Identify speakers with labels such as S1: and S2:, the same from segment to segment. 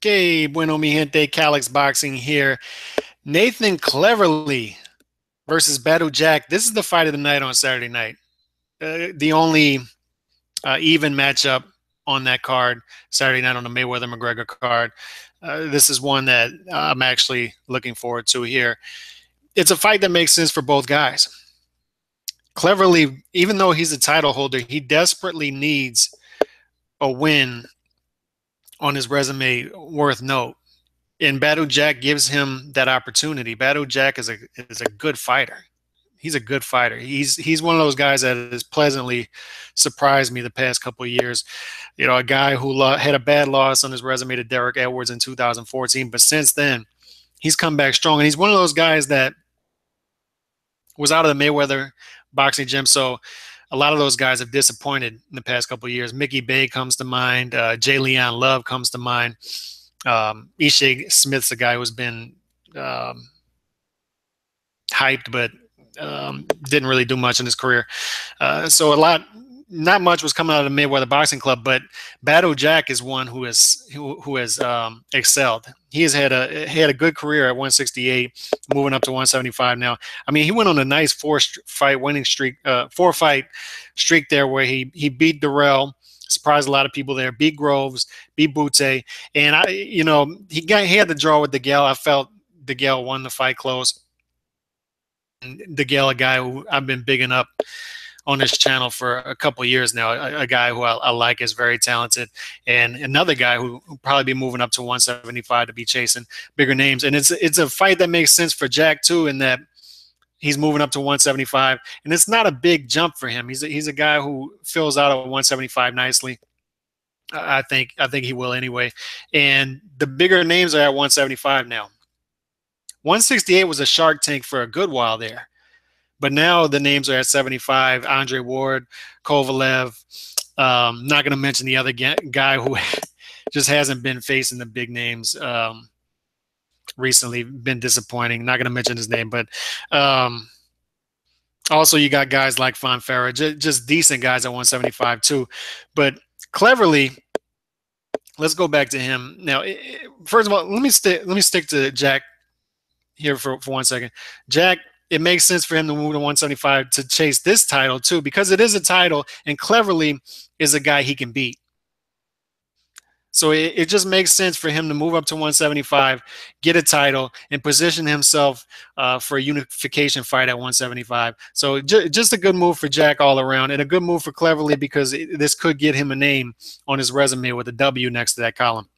S1: Okay, bueno, mi gente, Calix Boxing here. Nathan Cleverly versus Badou Jack. This is the fight of the night on Saturday night. The only even matchup on that card, Saturday night on the Mayweather-McGregor card. This is one that I'm actually looking forward to here. It's a fight that makes sense for both guys. Cleverly, even though he's a title holder, he desperately needs a win on his resume worth note. And Badou Jack gives him that opportunity. Badou Jack is a good fighter. He's a good fighter. He's one of those guys that has pleasantly surprised me the past couple of years. You know, a guy who had a bad loss on his resume to Derek Edwards in 2014, but since then he's come back strong. And he's one of those guys that was out of the Mayweather boxing gym. So a lot of those guys have disappointed in the past couple of years. Mickey Bay comes to mind. Jay Leon Love comes to mind. Ishaq Smith's a guy who's been hyped, but didn't really do much in his career. So not much was coming out of the Mayweather Boxing Club, but Badou Jack is one who has excelled. He has had a good career at 168, moving up to 175 now. I mean, he went on a nice four-fight streak there, where he beat Durrell, surprised a lot of people there, beat Groves, beat Butte, and he had the draw with DeGale. I felt DeGale won the fight close. DeGale, a guy who I've been bigging up on this channel for a couple of years now, a guy who I like, is very talented, and another guy who will probably be moving up to 175 to be chasing bigger names. And it's a fight that makes sense for Jack too, in that he's moving up to 175, and it's not a big jump for him. He's a guy who fills out at 175 nicely. I think he will anyway. And the bigger names are at 175 now. 168 was a Shark Tank for a good while there, but now the names are at 75. Andre Ward, Kovalev. Not going to mention the other guy who just hasn't been facing the big names recently. Been disappointing. Not going to mention his name, but also you got guys like Fonfara, just decent guys at 175 too. But Cleverly, let's go back to him now. First of all, let me stick to Jack here for 1 second. Jack, it makes sense for him to move to 175 to chase this title too, because it is a title, and Cleverly is a guy he can beat. So it just makes sense for him to move up to 175, get a title, and position himself for a unification fight at 175. So just a good move for Jack all around, and a good move for Cleverly, because this could get him a name on his resume with a W next to that column.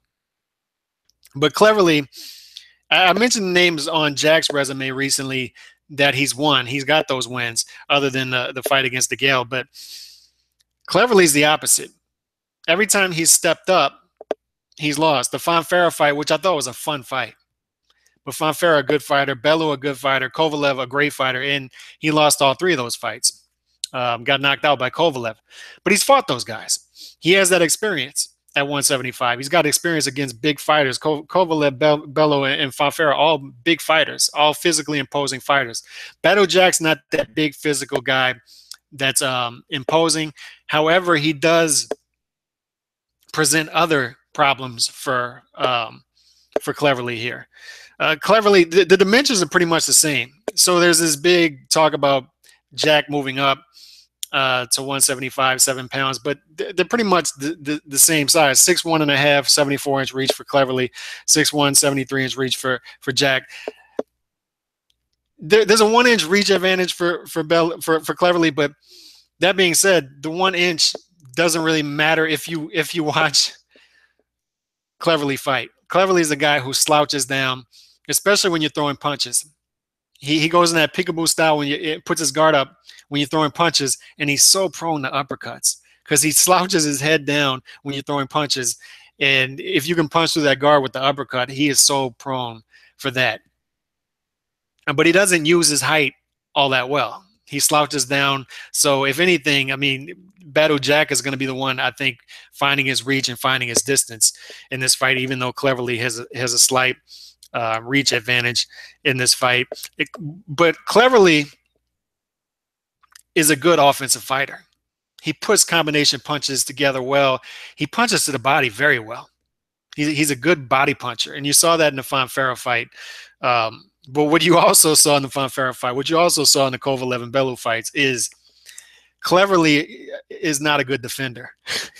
S1: But Cleverly, I mentioned names on Jack's resume recently that he's won. He's got those wins, other than the fight against DeGale. But Cleverly's the opposite. Every time he's stepped up, he's lost. The Fonfara fight, which I thought was a fun fight, but Fonfara, a good fighter, Bellew, a good fighter, Kovalev, a great fighter, and he lost all three of those fights. Got knocked out by Kovalev. But he's fought those guys. He has that experience at 175. He's got experience against big fighters. Kovalev, Bellew, and Fonfara, all big fighters, all physically imposing fighters. Badou Jack's not that big physical guy that's imposing. However, he does present other problems for Cleverly here. Cleverly, the dimensions are pretty much the same. So there's this big talk about Jack moving up to 175, 7 pounds, but they're pretty much the same size. 6'1.5", 74-inch reach for Cleverly, 6'1", 73-inch reach for Jack. There's a 1-inch reach advantage for Cleverly, but that being said, the 1 inch doesn't really matter if you watch Cleverly fight. Cleverly is a guy who slouches down, especially when you're throwing punches. He goes in that peekaboo style when it puts his guard up when you're throwing punches, and he's so prone to uppercuts because he slouches his head down when you're throwing punches. And if you can punch through that guard with the uppercut, he is so prone for that. But he doesn't use his height all that well. He slouches down. So if anything, I mean, Badou Jack is going to be the one, I think, finding his reach and finding his distance in this fight, even though Cleverly has a slight reach advantage in this fight. But Cleverly is a good offensive fighter. He puts combination punches together well. He punches to the body very well. He's a good body puncher, and you saw that in the Fonfara fight. But what you also saw in the Fonfara fight, what you also saw in the Kovalev and Bellew fights, is Cleverly is not a good defender.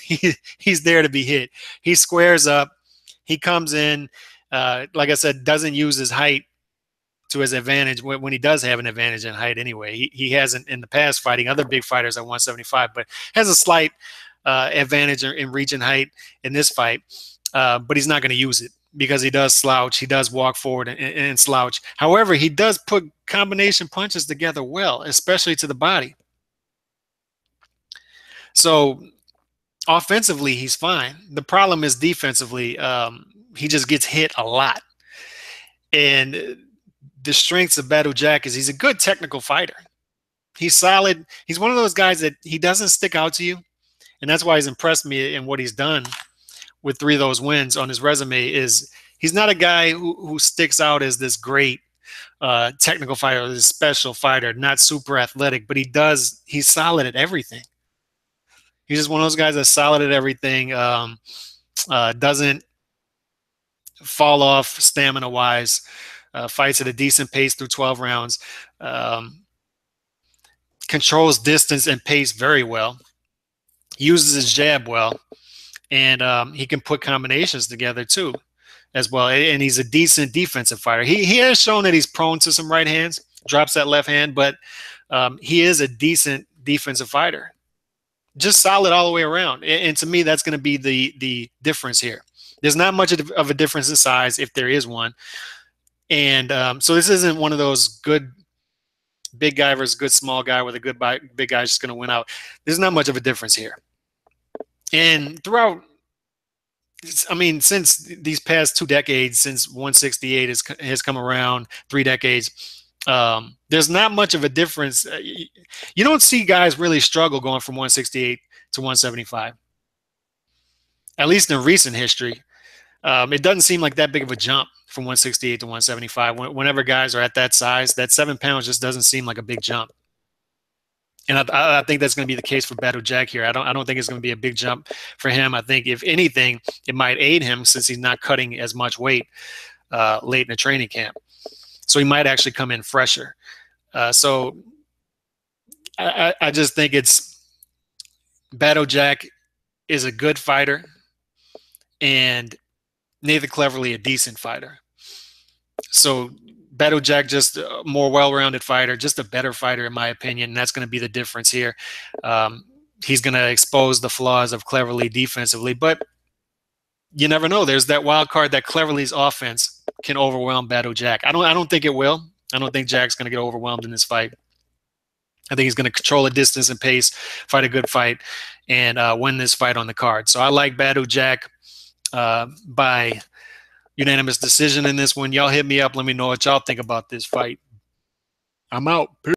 S1: He's there to be hit. He squares up. He comes in, like I said, doesn't use his height to his advantage when he does have an advantage in height anyway. He hasn't in the past fighting other big fighters at 175, but has a slight advantage in reach and height in this fight. But he's not going to use it because he does slouch. He does walk forward and slouch. However, he does put combination punches together well, especially to the body. So offensively, he's fine. The problem is defensively. He just gets hit a lot. And the strengths of Badou Jack is he's a good technical fighter. He's solid. He's one of those guys that he doesn't stick out to you. And that's why he's impressed me in what he's done with 3 of those wins on his resume. Is he's not a guy who sticks out as this great technical fighter, this special fighter, not super athletic, but he's solid at everything. He's just one of those guys that's solid at everything, doesn't fall off stamina-wise, fights at a decent pace through 12 rounds, controls distance and pace very well, uses his jab well, and he can put combinations together too as well. And he's a decent defensive fighter. He has shown that he's prone to some right hands, drops that left hand, but he is a decent defensive fighter. Just solid all the way around. And to me, that's going to be the difference here. There's not much of a difference in size, if there is one. And so this isn't one of those good big guy versus good small guy where the good big guy is just going to win out. There's not much of a difference here. And throughout, I mean, since these past 2 decades, since 168 has come around, 3 decades, there's not much of a difference. You don't see guys really struggle going from 168 to 175. At least in recent history, it doesn't seem like that big of a jump from 168 to 175. Whenever guys are at that size, that 7 pounds just doesn't seem like a big jump. And I think that's going to be the case for Badou Jack here. I don't think it's going to be a big jump for him. I think if anything, it might aid him since he's not cutting as much weight late in the training camp. So he might actually come in fresher. So I just think Badou Jack is a good fighter and Nathan Cleverly a decent fighter. So Badou Jack just a more well-rounded fighter, just a better fighter in my opinion, and that's going to be the difference here. He's going to expose the flaws of Cleverly defensively, but you never know. There's that wild card that Cleverly's offense can overwhelm Badou Jack. I don't think it will. I don't think Jack's going to get overwhelmed in this fight. I think he's going to control the distance and pace, fight a good fight, and win this fight on the card. So I like Badou Jack by unanimous decision in this one. Y'all hit me up. Let me know what y'all think about this fight. I'm out. Peace.